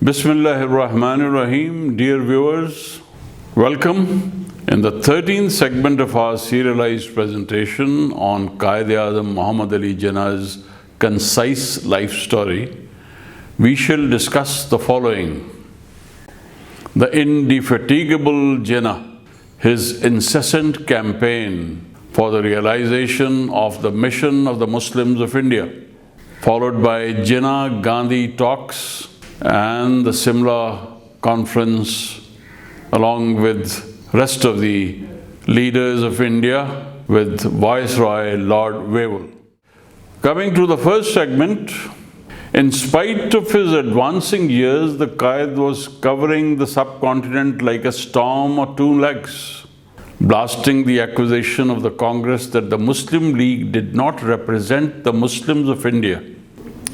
Bismillahirrahmanirrahim. Dear viewers, welcome in the 13th segment of our serialized presentation on Quaid Azam Muhammad Ali Jinnah's concise life story. We shall discuss the following: the indefatigable Jinnah, his incessant campaign for the realization of the mission of the Muslims of India, followed by Jinnah Gandhi talks and the Simla conference, along with rest of the leaders of India with Viceroy Lord Wavell. Coming to the first segment, in spite of his advancing years, the Quaid was covering the subcontinent like a storm on two legs, blasting the accusation of the Congress that the Muslim League did not represent the Muslims of India.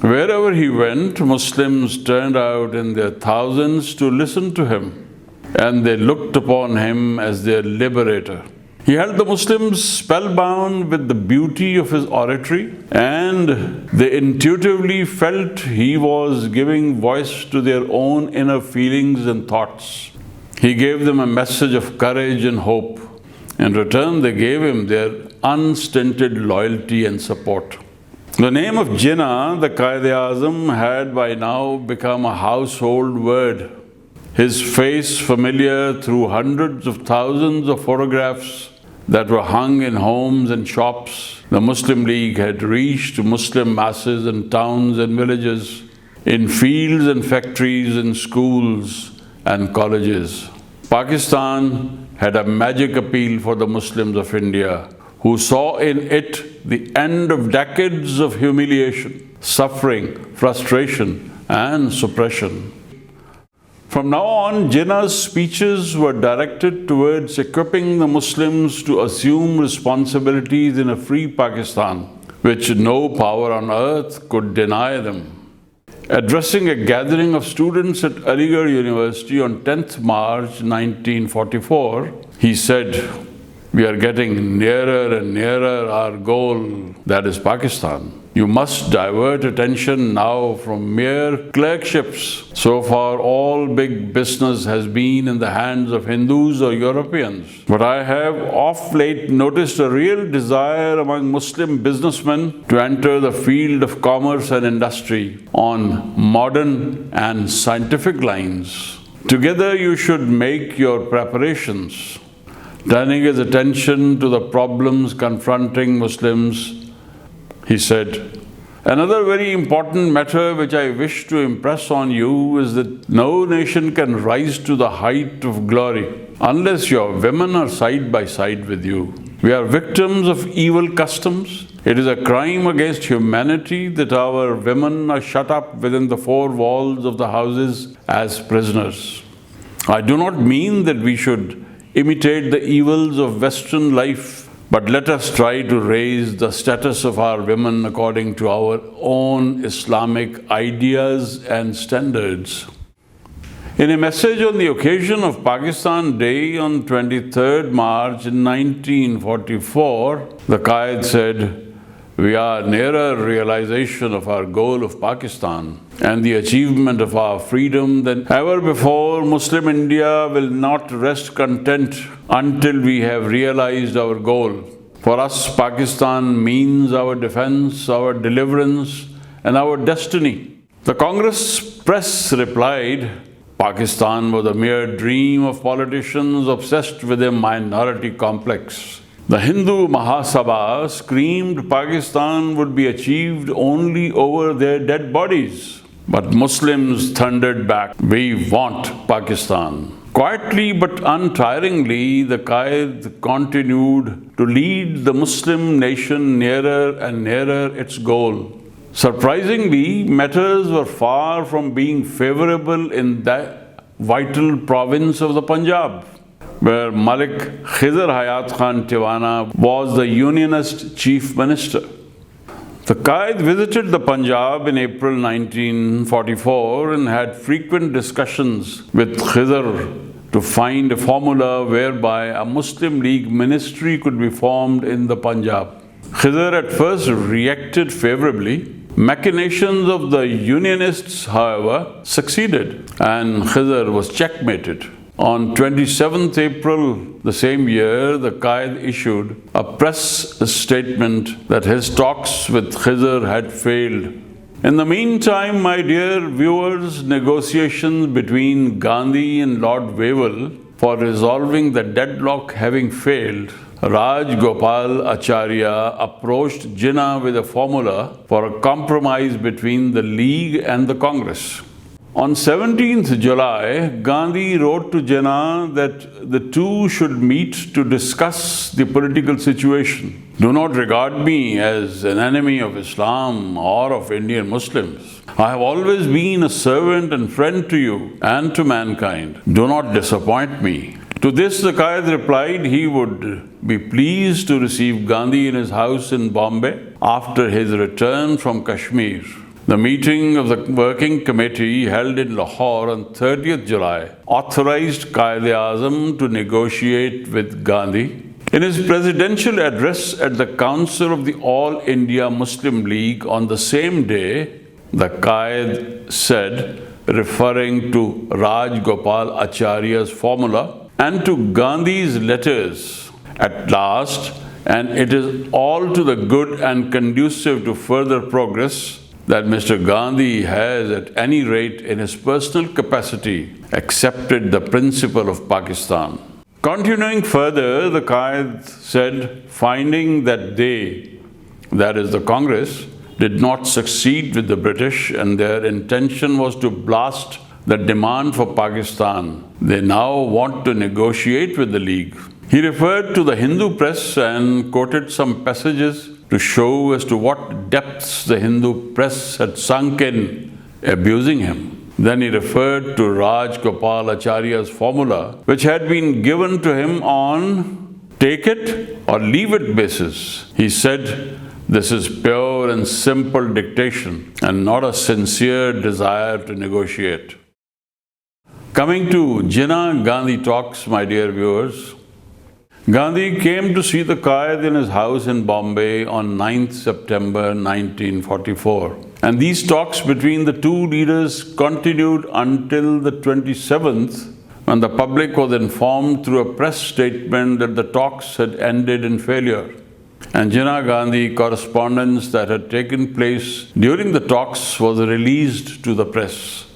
Wherever he went, Muslims turned out in their thousands to listen to him, and they looked upon him as their liberator. He held the Muslims spellbound with the beauty of his oratory, and they intuitively felt he was giving voice to their own inner feelings and thoughts. He gave them a message of courage and hope. In return, they gave him their unstinted loyalty and support. The name of Jinnah, the Quaid Azam, had by now become a household word. His face familiar through hundreds of thousands of photographs that were hung in homes and shops. The Muslim League had reached Muslim masses in towns and villages, in fields and factories, in schools and colleges. Pakistan had a magic appeal for the Muslims of India, who saw in it the end of decades of humiliation, suffering, frustration, and suppression. From now on, Jinnah's speeches were directed towards equipping the Muslims to assume responsibilities in a free Pakistan, which no power on earth could deny them. Addressing a gathering of students at Aligarh University on 10th March 1944, he said, "We are getting nearer and nearer our goal, that is Pakistan. You must divert attention now from mere clerkships. So far, all big business has been in the hands of Hindus or Europeans. But I have of late noticed a real desire among Muslim businessmen to enter the field of commerce and industry on modern and scientific lines. Together you should make your preparations." Turning his attention to the problems confronting Muslims, he said, "Another very important matter which I wish to impress on you is that no nation can rise to the height of glory unless your women are side by side with you. We are victims of evil customs. It is a crime against humanity that our women are shut up within the four walls of the houses as prisoners. I do not mean that we should imitate the evils of Western life, but let us try to raise the status of our women according to our own Islamic ideas and standards." In a message on the occasion of Pakistan Day on 23rd March 1944, the Quaid said, "We are nearer realization of our goal of Pakistan and the achievement of our freedom than ever before. Muslim India will not rest content until we have realized our goal. For us, Pakistan means our defense, our deliverance, and our destiny." The Congress press replied, "Pakistan was a mere dream of politicians obsessed with a minority complex." The Hindu Mahasabha screamed Pakistan would be achieved only over their dead bodies. But Muslims thundered back, "We want Pakistan." Quietly but untiringly, the Quaid continued to lead the Muslim nation nearer and nearer its goal. Surprisingly, matters were far from being favorable in that vital province of the Punjab, where Malik Khizr Hayat Khan Tiwana was the Unionist chief minister. The Quaid visited the Punjab in April 1944 and had frequent discussions with Khizr to find a formula whereby a Muslim League ministry could be formed in the Punjab. Khizr at first reacted favorably, Machinations of the Unionists, however, succeeded, and Khizr was checkmated. On 27th April the same year, the Quaid issued a press statement that his talks with Khizr had failed. In the meantime, my dear viewers, negotiations between Gandhi and Lord Wavell for resolving the deadlock having failed, Raj Gopal Acharya approached Jinnah with a formula for a compromise between the League and the Congress. On 17th July, Gandhi wrote to Jinnah that the two should meet to discuss the political situation. Do not regard me as an enemy of Islam or of Indian Muslims. I have always been a servant and friend to you and to mankind. Do not disappoint me. To this, the Quaid replied he would be pleased to receive Gandhi in his house in Bombay after his return from Kashmir. The meeting of the working committee held in Lahore on 30th July authorized Quaid-e-Azam to negotiate with Gandhi. In his presidential address at the Council of the All India Muslim League on the same day, the Quaid said, referring to Raj Gopal Acharya's formula and to Gandhi's letters, at last, and it is all to the good and conducive to further progress, that Mr. Gandhi has, at any rate in his personal capacity, accepted the principle of Pakistan. Continuing further, the Quaid said, finding that they, that is the Congress, did not succeed with the British and their intention was to blast the demand for Pakistan, they now want to negotiate with the League. He referred to the Hindu press and quoted some passages to show as to what depths the Hindu press had sunk in abusing him. Then he referred to Raj Gopal Acharya's formula, which had been given to him on take it or leave it basis. He said, this is pure and simple dictation and not a sincere desire to negotiate. Coming to Jinnah Gandhi talks, my dear viewers, Gandhi came to see the Quaid in his house in Bombay on 9th September 1944. And these talks between the two leaders continued until the 27th, when the public was informed through a press statement that the talks had ended in failure. And Jinnah Gandhi correspondence that had taken place during the talks was released to the press.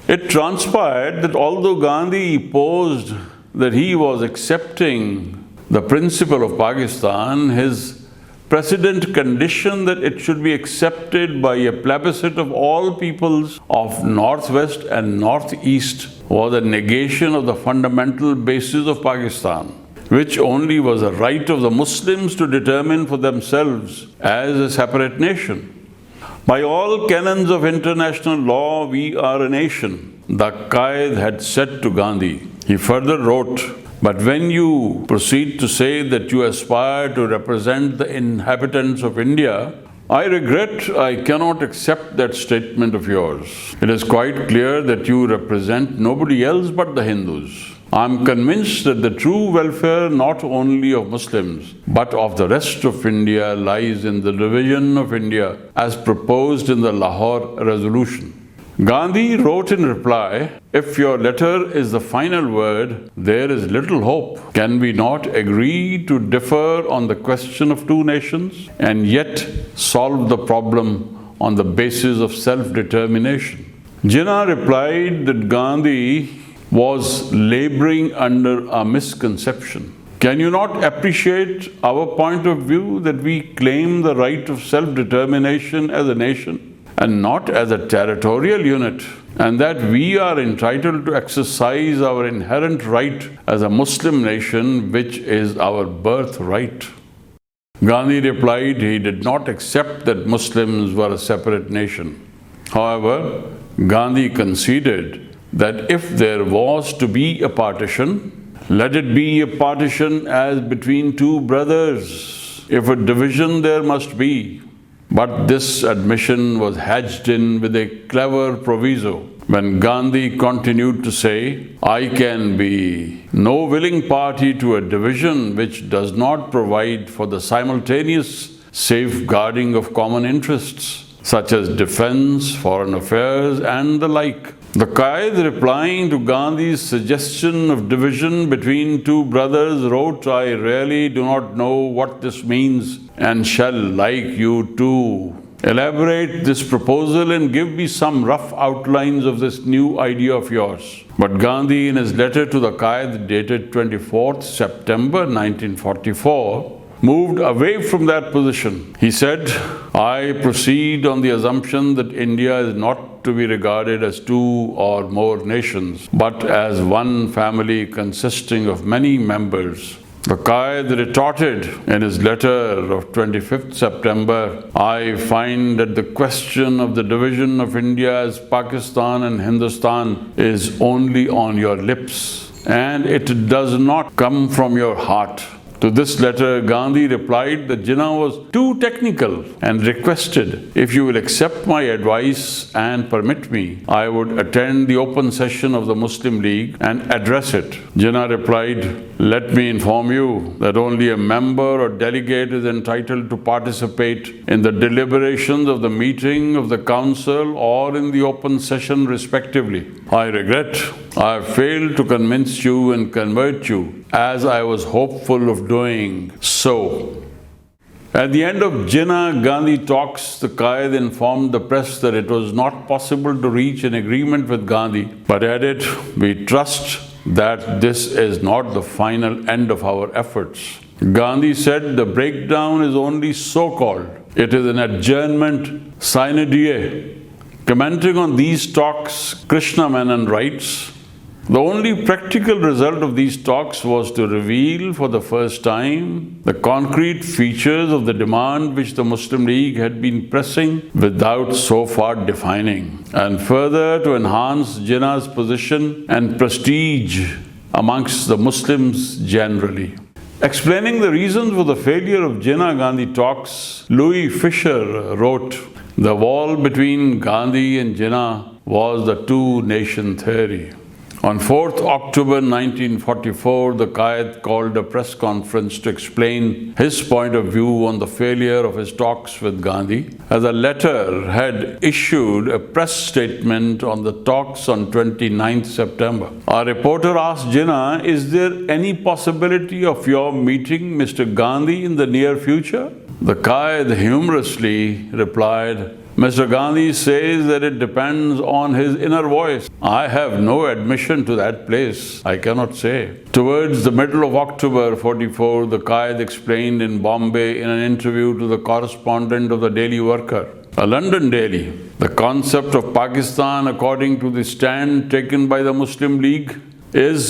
It transpired that although Gandhi posed that he was accepting the principle of Pakistan, his precedent condition that it should be accepted by a plebiscite of all peoples of Northwest and Northeast was a negation of the fundamental basis of Pakistan, which only was a right of the Muslims to determine for themselves as a separate nation. By all canons of international law, we are a nation, the Quaid had said to Gandhi. He further wrote, but when you proceed to say that you aspire to represent the inhabitants of India, I regret I cannot accept that statement of yours. It is quite clear that you represent nobody else but the Hindus. I am convinced that the true welfare not only of Muslims but of the rest of India lies in the division of India as proposed in the Lahore resolution. Gandhi wrote in reply, if your letter is the final word, there is little hope. Can we not agree to differ on the question of two nations and yet solve the problem on the basis of self-determination? Jinnah replied that Gandhi was laboring under a misconception. Can you not appreciate our point of view that we claim the right of self-determination as a nation and not as a territorial unit, and that we are entitled to exercise our inherent right as a Muslim nation, which is our birthright? Gandhi replied he did not accept that Muslims were a separate nation. However, Gandhi conceded that if there was to be a partition, let it be a partition as between two brothers. If a division there must be. But this admission was hedged in with a clever proviso. When Gandhi continued to say, I can be no willing party to a division which does not provide for the simultaneous safeguarding of common interests. such as defense, foreign affairs, and the like. The Quaid, replying to Gandhi's suggestion of division between two brothers, wrote, "I really do not know what this means and shall like you to elaborate this proposal and give me some rough outlines of this new idea of yours." But Gandhi, in his letter to the Quaid dated 24th September 1944, moved away from that position. He said, "I proceed on the assumption that India is not to be regarded as two or more nations, but as one family consisting of many members." The Quaid retorted in his letter of 25th September, "I find that the question of the division of India as Pakistan and Hindustan is only on your lips, and it does not come from your heart." To this letter, Gandhi replied that Jinnah was too technical and requested, "If you will accept my advice and permit me, I would attend the open session of the Muslim League and address it." Jinnah replied, "Let me inform you that only a member or delegate is entitled to participate in the deliberations of the meeting of the council or in the open session respectively. I regret I have failed to convince you and convert you, as I was hopeful of doing so." At the end of Jinnah Gandhi talks, the Quaid informed the press that it was not possible to reach an agreement with Gandhi, but added, "We trust that this is not the final end of our efforts." Gandhi said the breakdown is only so-called. It is an adjournment sine die. Commenting on these talks, Krishna Menon writes, "The only practical result of these talks was to reveal for the first time the concrete features of the demand which the Muslim League had been pressing without so far defining, and further to enhance Jinnah's position and prestige amongst the Muslims generally." Explaining the reasons for the failure of Jinnah Gandhi talks, Louis Fisher wrote, "The wall between Gandhi and Jinnah was the two-nation theory." On 4th October 1944, the Quaid called a press conference to explain his point of view on the failure of his talks with Gandhi, as a letter had issued a press statement on the talks on 29th September. Our reporter asked Jinnah, "Is there any possibility of your meeting Mr. Gandhi in the near future?" The Quaid humorously replied, "Mr. Gandhi says that it depends on his inner voice. I have no admission to that place. I cannot say." Towards the middle of October 44, the Quaid explained in Bombay in an interview to the correspondent of the Daily Worker, a London daily, the concept of Pakistan according to the stand taken by the Muslim League is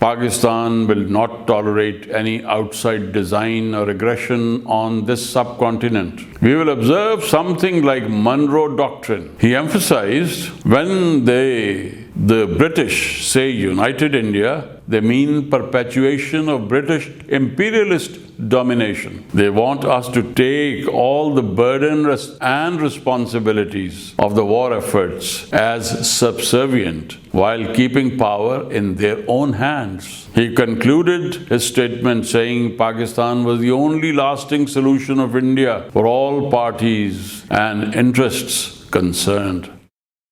Pakistan will not tolerate any outside design or aggression on this subcontinent. We will observe something like Monroe Doctrine. He emphasized, when the British say United India, they mean perpetuation of British imperialist domination. They want us to take all the burden and responsibilities of the war efforts as subservient while keeping power in their own hands. He concluded his statement saying Pakistan was the only lasting solution of India for all parties and interests concerned.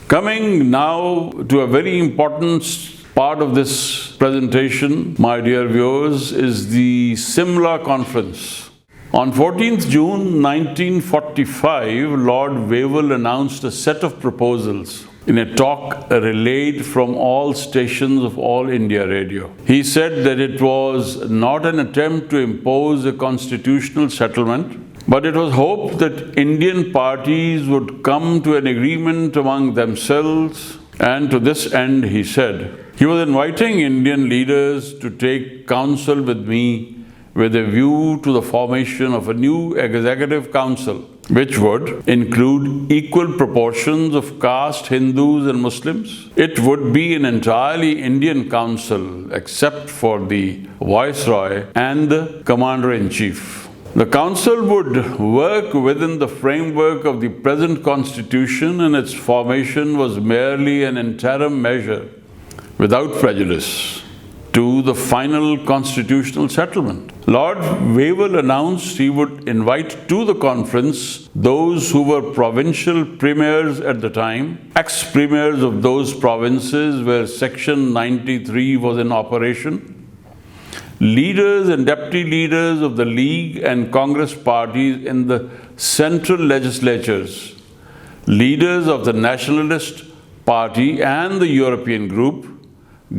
Coming now to a very important part of this presentation, my dear viewers, is the Simla Conference. On 14th June 1945, Lord Wavell announced a set of proposals in a talk relayed from all stations of All India Radio. He said that it was not an attempt to impose a constitutional settlement, but it was hoped that Indian parties would come to an agreement among themselves, and to this end, he said, he was inviting Indian leaders to take counsel with me with a view to the formation of a new executive council, which would include equal proportions of caste Hindus and Muslims. It would be an entirely Indian council, except for the Viceroy and the Commander-in-Chief. The Council would work within the framework of the present Constitution, and its formation was merely an interim measure without prejudice to the final constitutional settlement. Lord Wavell announced he would invite to the conference those who were provincial premiers at the time, ex-premiers of those provinces where Section 93 was in operation, leaders and deputy leaders of the League and Congress parties in the central legislatures, leaders of the Nationalist Party and the European Group,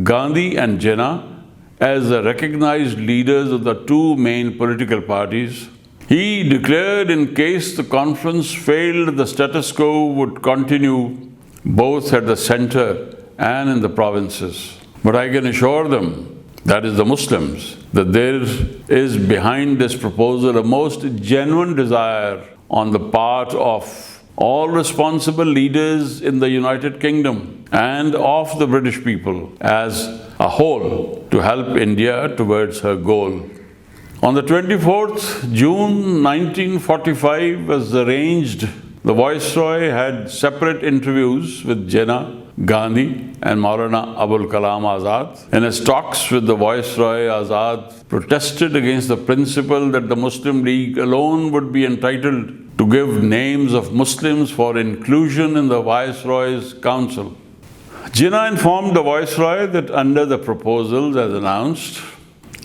Gandhi and Jinnah, as the recognized leaders of the two main political parties. He declared in case the conference failed, the status quo would continue both at the center and in the provinces. But I can assure them, that is the Muslims, that there is behind this proposal a most genuine desire on the part of all responsible leaders in the United Kingdom and of the British people as a whole to help India towards her goal. On the 24th June 1945, as arranged, the Viceroy had separate interviews with Jinnah, Gandhi and Maulana Abul Kalam Azad. In his talks with the Viceroy, Azad protested against the principle that the Muslim League alone would be entitled to give names of Muslims for inclusion in the Viceroy's council. Jinnah informed the Viceroy that under the proposals as announced,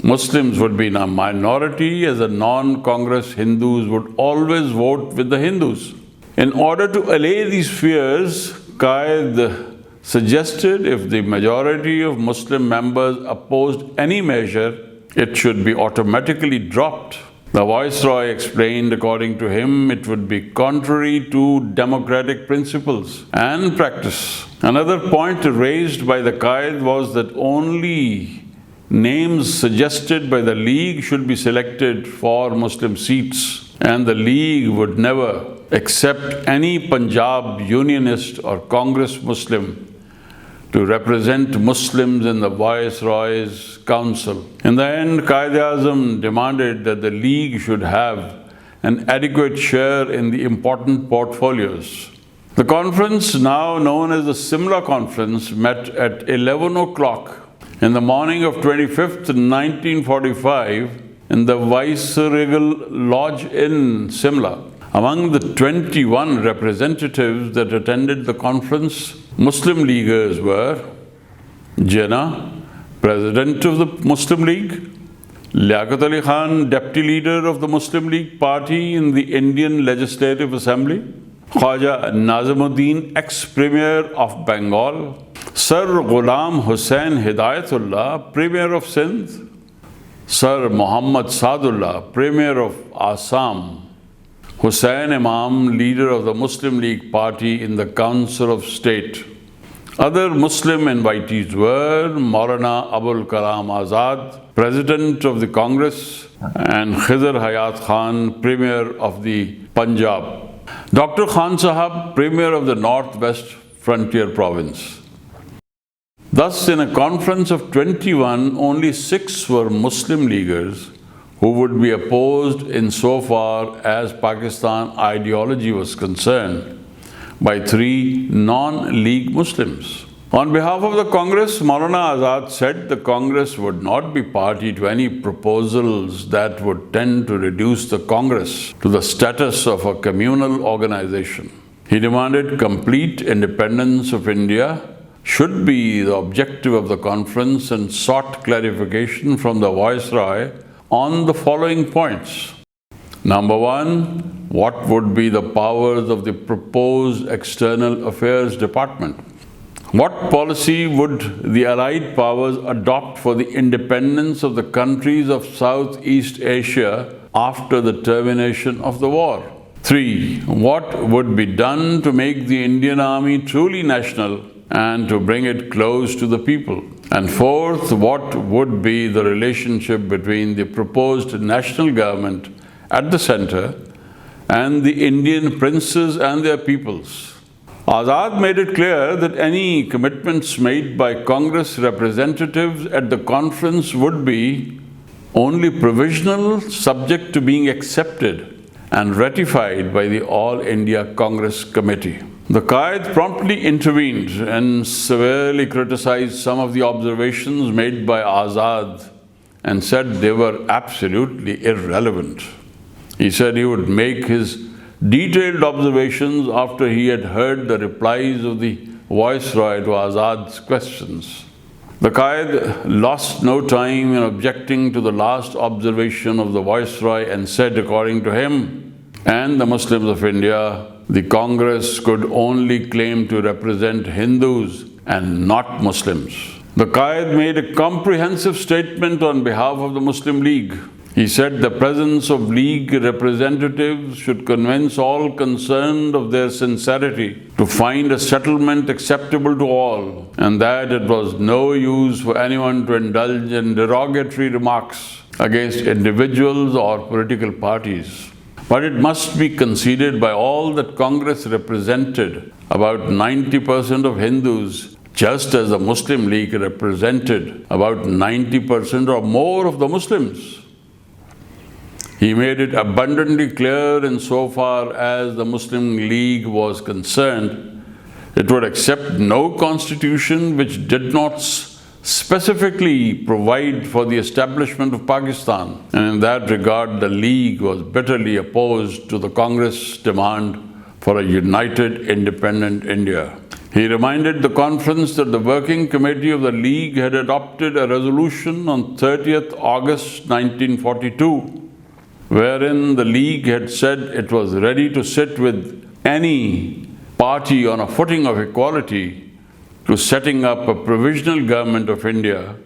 Muslims would be in a minority as the non-Congress Hindus would always vote with the Hindus. In order to allay these fears, Quaid suggested if the majority of Muslim members opposed any measure, it should be automatically dropped. The Viceroy explained, according to him, it would be contrary to democratic principles and practice. Another point raised by the Quaid was that only names suggested by the League should be selected for Muslim seats, and the League would never accept any Punjab Unionist or Congress Muslim to represent Muslims in the Viceroy's council. In the end, Quaid-e-Azam demanded that the League should have an adequate share in the important portfolios. The conference, now known as the Simla Conference, met at 11 o'clock in the morning of 25th, 1945 in the Viceregal Lodge in Simla. Among the 21 representatives that attended the conference, Muslim Leaguers were Jinnah, President of the Muslim League; Liaquat Ali Khan, Deputy Leader of the Muslim League Party in the Indian Legislative Assembly; Khwaja Nazimuddin, ex-Premier of Bengal; Sir Ghulam Hussain Hidayatullah, Premier of Sindh; Sir Muhammad Sadullah, Premier of Assam; Hussain Imam, leader of the Muslim League Party in the Council of State. Other Muslim invitees were Maulana Abul Kalam Azad, President of the Congress, and Khizr Hayat Khan, Premier of the Punjab; Dr. Khan Sahab, Premier of the Northwest Frontier Province. Thus, in a conference of 21, only 6 were Muslim Leaguers who would be opposed insofar as Pakistan ideology was concerned by 3 non-League Muslims. On behalf of the Congress, Maulana Azad said the Congress would not be party to any proposals that would tend to reduce the Congress to the status of a communal organization. He demanded complete independence of India should be the objective of the conference and sought clarification from the Viceroy on the following points. Number 1, what would be the powers of the proposed External Affairs Department? What policy would the Allied powers adopt for the independence of the countries of Southeast Asia after the termination of the war? 3, what would be done to make the Indian Army truly national and to bring it close to the people? And 4th, what would be the relationship between the proposed national government at the center and the Indian princes and their peoples? Azad made it clear that any commitments made by Congress representatives at the conference would be only provisional, subject to being accepted and ratified by the All India Congress Committee. The Quaid promptly intervened and severely criticized some of the observations made by Azad and said they were absolutely irrelevant. He said he would make his detailed observations after he had heard the replies of the Viceroy to Azad's questions. The Quaid lost no time in objecting to the last observation of the Viceroy and said, according to him and the Muslims of India, the Congress could only claim to represent Hindus and not Muslims. The Quaid made a comprehensive statement on behalf of the Muslim League. He said the presence of League representatives should convince all concerned of their sincerity to find a settlement acceptable to all, and that it was no use for anyone to indulge in derogatory remarks against individuals or political parties. But it must be conceded by all that Congress represented about 90% of Hindus, just as the Muslim League represented about 90% or more of the Muslims. He made it abundantly clear insofar as the Muslim League was concerned, it would accept no constitution which did not specifically provide for the establishment of Pakistan. And in that regard, the League was bitterly opposed to the Congress demand for a united, independent India. He reminded the conference that the Working Committee of the League had adopted a resolution on 30th August 1942, wherein the League had said it was ready to sit with any party on a footing of equality to setting up a provisional government of India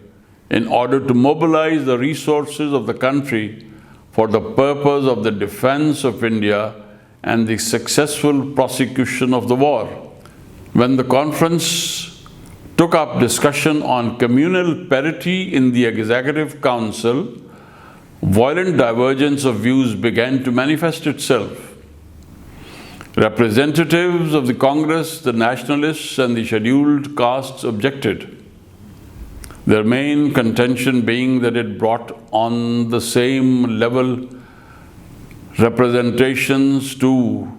in order to mobilize the resources of the country for the purpose of the defense of India and the successful prosecution of the war. When the conference took up discussion on communal parity in the Executive Council, violent divergence of views began to manifest itself. Representatives of the Congress, the nationalists and the scheduled castes objected, their main contention being that it brought on the same level representations to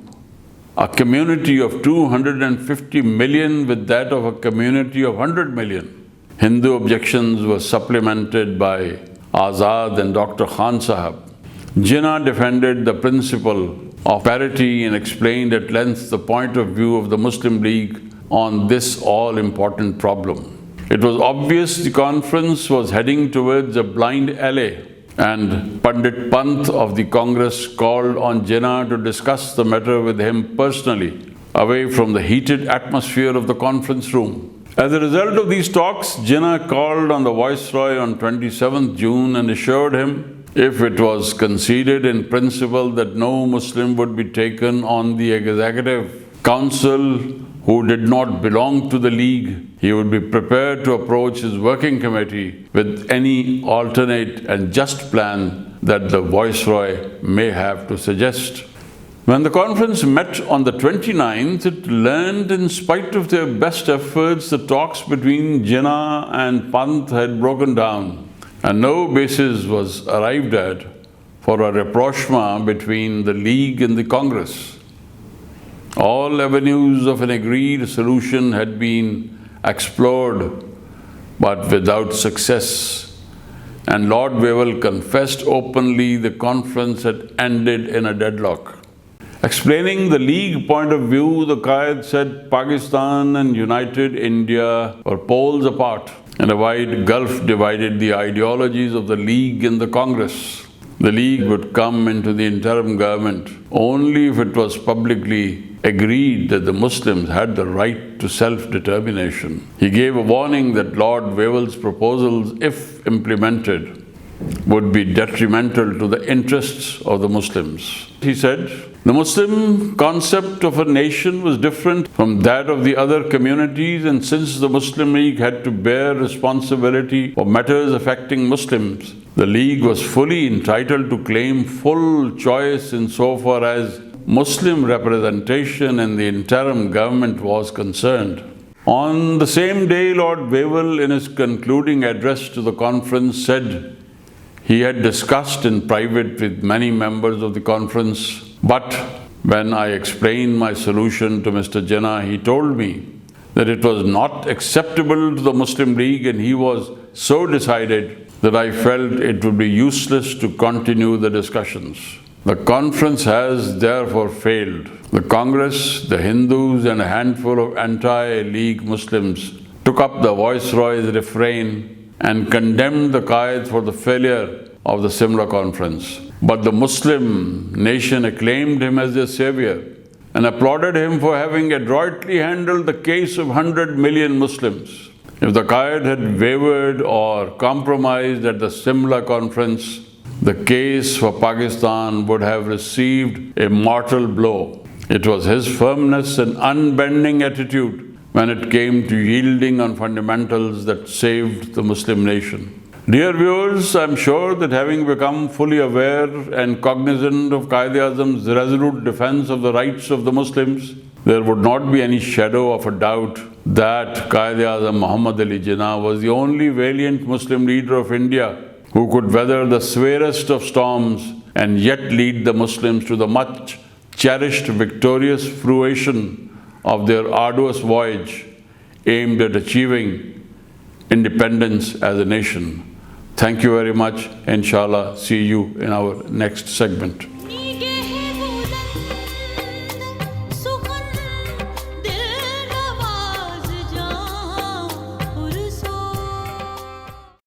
a community of 250 million with that of a community of 100 million. Hindu objections were supplemented by Azad and Dr. Khan Sahab. Jinnah defended the principle of parity and explained at length the point of view of the Muslim League on this all-important problem. It was obvious the conference was heading towards a blind alley, and Pandit Pant of the Congress called on Jinnah to discuss the matter with him personally, away from the heated atmosphere of the conference room. As a result of these talks, Jinnah called on the Viceroy on 27th June and assured him, if it was conceded in principle that no Muslim would be taken on the Executive Council who did not belong to the League, he would be prepared to approach his working committee with any alternate and just plan that the Viceroy may have to suggest. When the conference met on the 29th, it learned, in spite of their best efforts, the talks between Jinnah and Pant had broken down, and no basis was arrived at for a rapprochement between the League and the Congress. All avenues of an agreed solution had been explored, but without success, and Lord Wavell confessed openly the conference had ended in a deadlock. Explaining the League point of view, the Quaid said Pakistan and United India were poles apart, and a wide gulf divided the ideologies of the League and the Congress. The League would come into the interim government only if it was publicly agreed that the Muslims had the right to self-determination. He gave a warning that Lord Wavell's proposals, if implemented, would be detrimental to the interests of the Muslims. He said, the Muslim concept of a nation was different from that of the other communities, and since the Muslim League had to bear responsibility for matters affecting Muslims, the League was fully entitled to claim full choice insofar as Muslim representation in the interim government was concerned. On the same day, Lord Wavell, in his concluding address to the conference, said he had discussed in private with many members of the conference, but when I explained my solution to Mr. Jinnah, he told me that it was not acceptable to the Muslim League, and he was so decided that I felt it would be useless to continue the discussions. The conference has therefore failed. The Congress, the Hindus, and a handful of anti-League Muslims took up the Viceroy's refrain and condemned the Quaid for the failure of the Simla conference. But the Muslim nation acclaimed him as their savior and applauded him for having adroitly handled the case of 100 million Muslims. If the Quaid had wavered or compromised at the Simla conference, the case for Pakistan would have received a mortal blow. It was his firmness and unbending attitude when it came to yielding on fundamentals that saved the Muslim nation. Dear viewers, I am sure that having become fully aware and cognizant of Quaid-e-Azam's resolute defense of the rights of the Muslims, there would not be any shadow of a doubt that Quaid-e-Azam Muhammad Ali Jinnah was the only valiant Muslim leader of India who could weather the severest of storms and yet lead the Muslims to the much cherished victorious fruition of their arduous voyage aimed at achieving independence as a nation. Thank you very much. Inshallah, see you in our next segment.